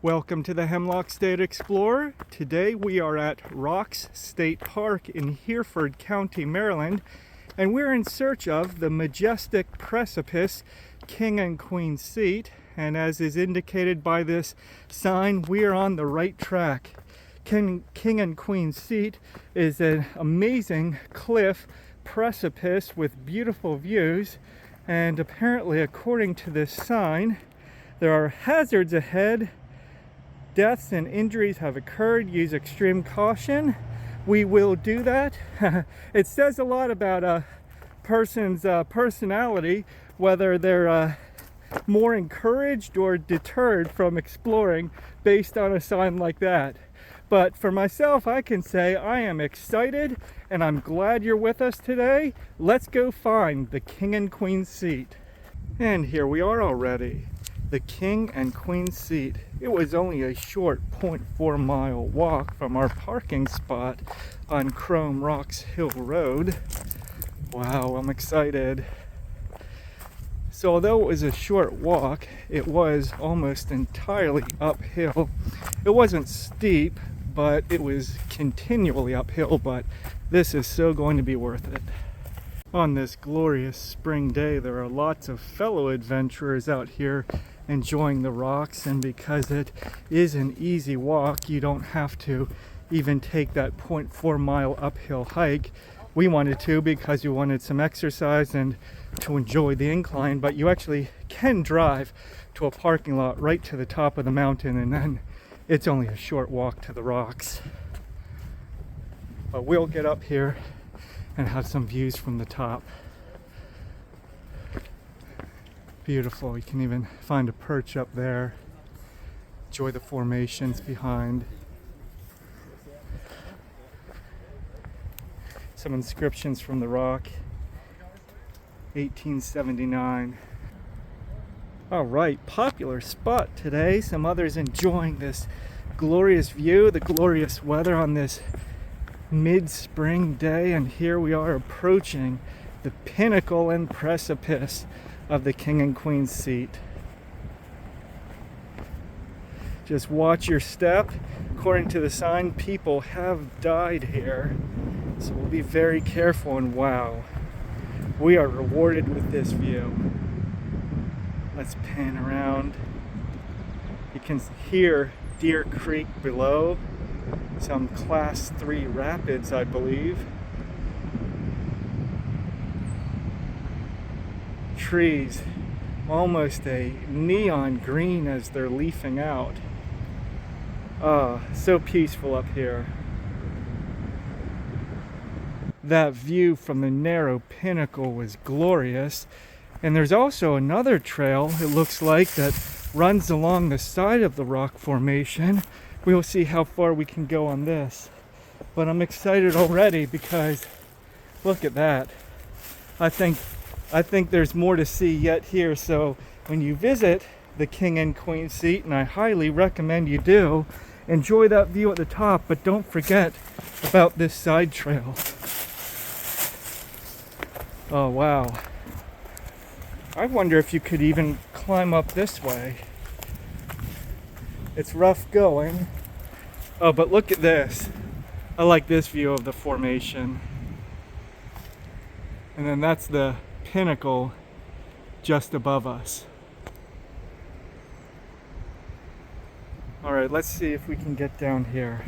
Welcome to the Hemlock State Explorer. Today we are at Rocks State Park in Hereford County, Maryland, and we're in search of the majestic precipice King and Queen Seat. And as is indicated by this sign, we are on the right track. King and Queen Seat is an amazing cliff precipice with beautiful views, and apparently, according to this sign, there are hazards ahead. Deaths and injuries have occurred. Use extreme caution. We will do that. It says a lot about a person's personality, whether they're more encouraged or deterred from exploring based on a sign like that. But for myself, I can say I am excited and I'm glad you're with us today. Let's go find the King and Queen Seat. And here we are already. The King and Queen Seat. It was only a short 0.4 mile walk from our parking spot on Chrome Rocks Hill Road. Wow, I'm excited. So although it was a short walk, it was almost entirely uphill. It wasn't steep, but it was continually uphill, but this is so going to be worth it. On this glorious spring day, there are lots of fellow adventurers out here enjoying the rocks, and because it is an easy walk, you don't have to even take that 0.4 mile uphill hike. We wanted to because we wanted some exercise and to enjoy the incline, but you actually can drive to a parking lot right to the top of the mountain, and then it's only a short walk to the rocks. But we'll get up here and have some views from the top. Beautiful. You can even find a perch up there. Enjoy the formations behind. Some inscriptions from the rock. 1879. All right, popular spot today. Some others enjoying this glorious view, the glorious weather on this mid-spring day, and here we are approaching the pinnacle and precipice of the King and Queen Seat. Just watch your step. According to the sign, people have died here, so we'll be very careful. And wow, we are rewarded with this view. Let's pan around. You can hear Deer Creek below, some class 3 rapids, I believe. Trees almost a neon green as they're leafing out. So peaceful up here. That view from the narrow pinnacle was glorious. And there's also another trail, it looks like, that runs along the side of the rock formation. We will see how far we can go on this. But I'm excited already because look at that. I think there's more to see yet here. So when you visit the King and Queen Seat, and I highly recommend you do, enjoy that view at the top, but don't forget about this side trail. Oh wow. I wonder if you could even climb up this way. It's rough going. Oh, but look at this. I like this view of the formation. And then that's the pinnacle just above us. All right, let's see if we can get down here.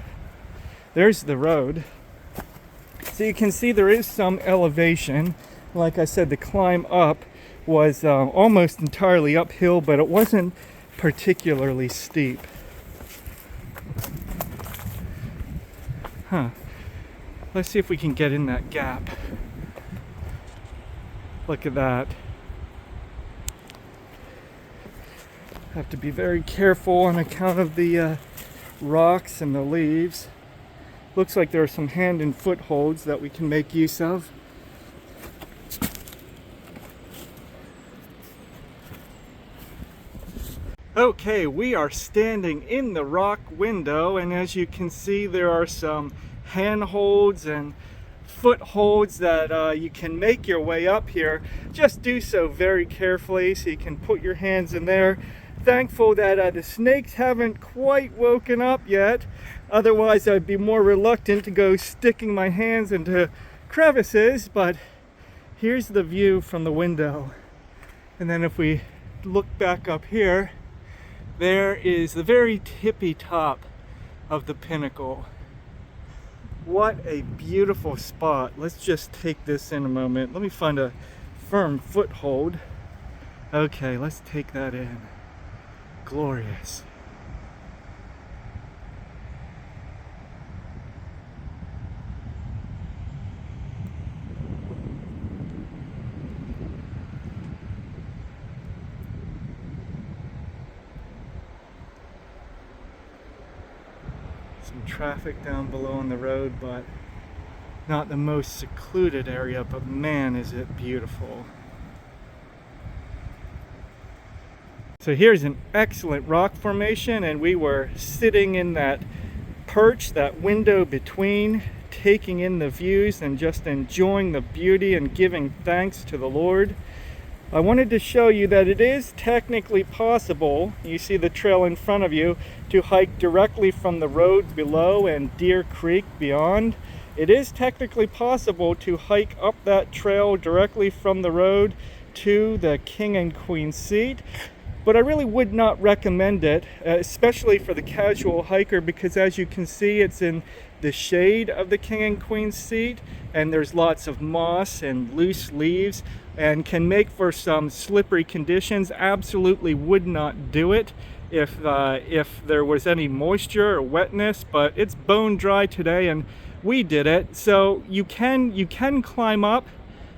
There's the road. So you can see there is some elevation. Like I said, the climb up was almost entirely uphill, but it wasn't particularly steep. Let's see if we can get in that gap. Look at that. Have to be very careful on account of the rocks and the leaves. Looks like there are some hand and footholds that we can make use of. Okay, we are standing in the rock window, and as you can see, there are some handholds and footholds that you can make your way up here. Just do so very carefully so you can put your hands in there. Thankful that the snakes haven't quite woken up yet. Otherwise, I'd be more reluctant to go sticking my hands into crevices. But here's the view from the window. And then if we look back up here, there is the very tippy top of the pinnacle. What a beautiful spot. Let's just take this in a moment. Let me find a firm foothold. Okay, let's take that in. Glorious. Some traffic down below on the road, but not the most secluded area, but man, is it beautiful. So here's an excellent rock formation, and we were sitting in that perch, that window between, taking in the views and just enjoying the beauty and giving thanks to the Lord. I wanted to show you that it is technically possible, you see the trail in front of you, to hike directly from the road below and Deer Creek beyond. It is technically possible to hike up that trail directly from the road to the King and Queen seat. But I really would not recommend it, especially for the casual hiker, because as you can see, it's in the shade of the King and Queen seat, and there's lots of moss and loose leaves, and can make for some slippery conditions. Absolutely would not do it if there was any moisture or wetness, but it's bone dry today, and we did it. So you can climb up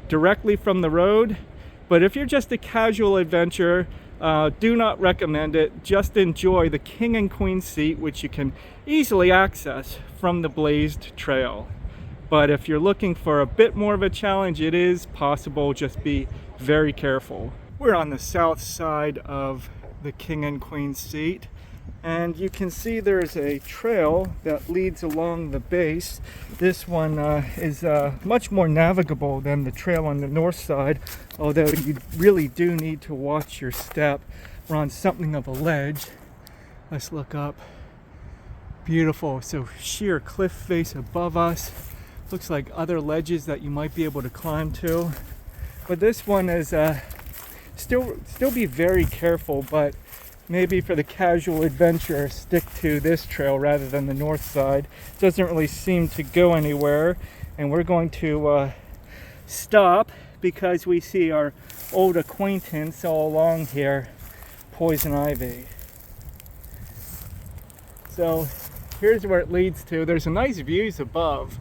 directly from the road, but if you're just a casual adventurer, do not recommend it. Just enjoy the King and Queen seat, which you can easily access from the blazed trail. But if you're looking for a bit more of a challenge, it is possible. Just be very careful. We're on the south side of the King and Queen seat, and you can see there's a trail that leads along the base. This one is much more navigable than the trail on the north side, although you really do need to watch your step. We're on something of a ledge. Let's look up. Beautiful. So sheer cliff face above us. Looks like other ledges that you might be able to climb to. But this one is still be very careful, but maybe for the casual adventurer, stick to this trail rather than the north side. It doesn't really seem to go anywhere, and we're going to stop because we see our old acquaintance all along here, poison ivy. So here's where it leads to. There's a nice views above,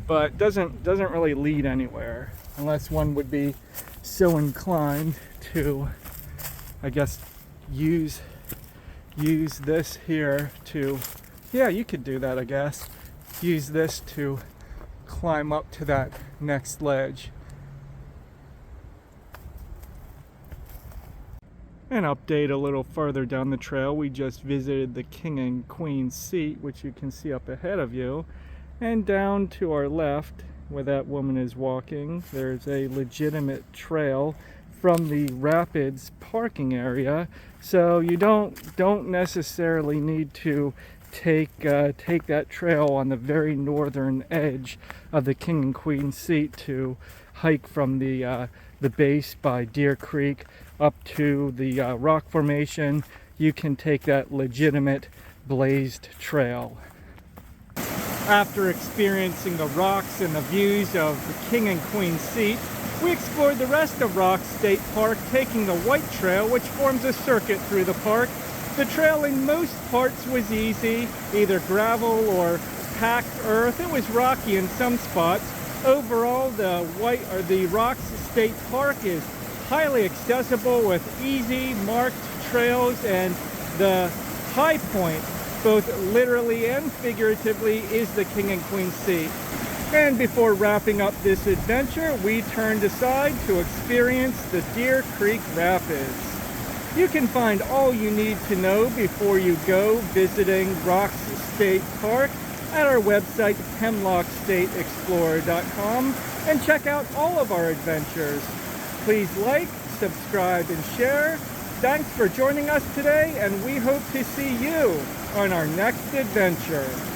but doesn't really lead anywhere unless one would be so inclined to, I guess, use this here to, yeah, you could do that, I guess. Use this to climb up to that next ledge. And update a little further down the trail, we just visited the King and Queen seat, which you can see up ahead of you. And down to our left, where that woman is walking, there's a legitimate trail from the Rapids parking area, so you don't necessarily need to take that trail on the very northern edge of the King and Queen seat to hike from the base by Deer Creek up to the rock formation. You can take that legitimate blazed trail. After experiencing the rocks and the views of the King and Queen seat, we explored the rest of Rock State Park, taking the White Trail, which forms a circuit through the park. The trail in most parts was easy, either gravel or packed earth. It was rocky in some spots. Overall, the Rock State Park is highly accessible with easy marked trails, and the high point, both literally and figuratively, is the King and Queen seat. And before wrapping up this adventure, we turned aside to experience the Deer Creek Rapids. You can find all you need to know before you go visiting Rock State Park at our website, hemlockstateexplorer.com, and check out all of our adventures. Please like, subscribe, and share. Thanks for joining us today, and we hope to see you on our next adventure.